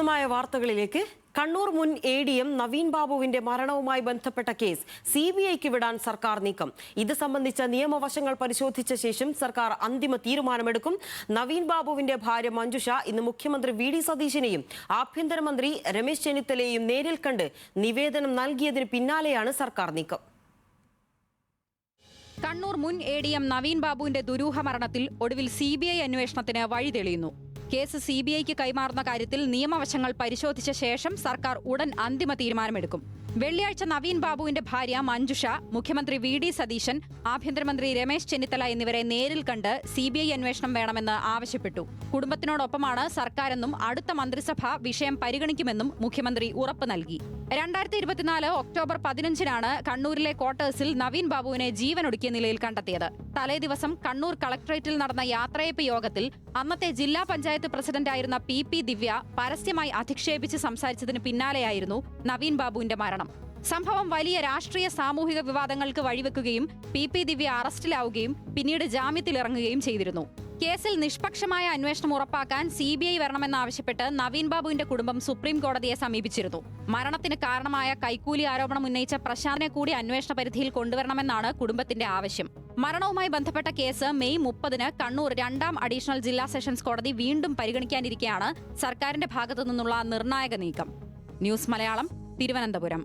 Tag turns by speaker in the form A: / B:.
A: വാർത്തകളിലേക്ക്. കണ്ണൂർ മുൻ ADM നവീൻ ബാബുവിന്റെ മരണവുമായി ബന്ധപ്പെട്ട കേസ് CBIക്ക് വിടാൻ സർക്കാർ നീക്കം. ഇത് സംബന്ധിച്ച നിയമവശങ്ങൾ പരിശോധിച്ച ശേഷം സർക്കാർ അന്തിമ തീരുമാനമെടുക്കും. നവീൻ ബാബുവിന്റെ ഭാര്യ മഞ്ജുഷ ഇന്ന് മുഖ്യമന്ത്രി VD സതീശനെയും ആഭ്യന്തരമന്ത്രി രമേശ് ചെന്നിത്തലയെയും നേരിൽ കണ്ട് നിവേദനം നൽകിയതിന് പിന്നാലെയാണ് സർക്കാർ നീക്കം.
B: കണ്ണൂർ മുൻ ADM നവീൻ ബാബുവിന്റെ ദുരൂഹ മരണത്തിൽ ഒടുവിൽ CBI അന്വേഷണത്തിന് വഴി തെളിയുന്നു. കേസ് CBIക്ക് കൈമാറുന്ന കാര്യത്തിൽ നിയമവശങ്ങൾ പരിശോധിച്ച ശേഷം സർക്കാർ ഉടൻ അന്തിമ തീരുമാനമെടുക്കും. വെള്ളിയാഴ്ച നവീൻ ബാബുവിന്റെ ഭാര്യ മഞ്ജുഷ, മുഖ്യമന്ത്രി VD സതീശൻ, ആഭ്യന്തരമന്ത്രി രമേശ് ചെന്നിത്തല എന്നിവരെ നേരിൽ കണ്ട് CBI അന്വേഷണം വേണമെന്ന് ആവശ്യപ്പെട്ടു. കുടുംബത്തിനോടൊപ്പമാണ് സർക്കാരെന്നും അടുത്ത മന്ത്രിസഭ വിഷയം പരിഗണിക്കുമെന്നും മുഖ്യമന്ത്രി ഉറപ്പ് നൽകി. 2024 ഒക്ടോബർ 15-നാണ് കണ്ണൂരിലെ ക്വാർട്ടേഴ്സിൽ നവീൻ ബാബുവിനെ ജീവനൊടുക്കിയ നിലയിൽ കണ്ടെത്തിയത്. തലേദിവസം കണ്ണൂർ കളക്ടറേറ്റിൽ നടന്ന യാത്രയയപ്പ് യോഗത്തിൽ അന്നത്തെ ജില്ലാ പഞ്ചായത്ത് പ്രസിഡന്റായിരുന്ന PP ദിവ്യ പരസ്യമായി അധിക്ഷേപിച്ച് സംസാരിച്ചതിന് പിന്നാലെയായിരുന്നു നവീൻ ബാബുവിന്റെ മരണം. സംഭവം വലിയ രാഷ്ട്രീയ സാമൂഹിക വിവാദങ്ങൾക്ക് വഴിവെക്കുകയും PP ദിവ്യ അറസ്റ്റിലാവുകയും പിന്നീട് ജാമ്യത്തിലിറങ്ങുകയും ചെയ്തിരുന്നു. കേസിൽ നിഷ്പക്ഷമായ അന്വേഷണം ഉറപ്പാക്കാൻ CBI വരണമെന്നാവശ്യപ്പെട്ട് നവീൻ ബാബുവിന്റെ കുടുംബം സുപ്രീം കോടതിയെ സമീപിച്ചിരുന്നു. മരണത്തിന് കാരണമായ കൈക്കൂലി ആരോപണം ഉന്നയിച്ച പ്രശാന്തിനെ കൂടി അന്വേഷണ പരിധിയിൽ കൊണ്ടുവരണമെന്നാണ് കുടുംബത്തിന്റെ ആവശ്യം. മരണവുമായി ബന്ധപ്പെട്ട കേസ് മെയ് 30-ന് കണ്ണൂർ 2ാം അഡീഷണൽ ജില്ലാ സെഷൻസ് കോടതി വീണ്ടും പരിഗണിക്കാനിരിക്കെയാണ് സർക്കാരിന്റെ ഭാഗത്തു നിന്നുള്ള നിർണായക നീക്കം. ന്യൂസ് മലയാളം, തിരുവനന്തപുരം.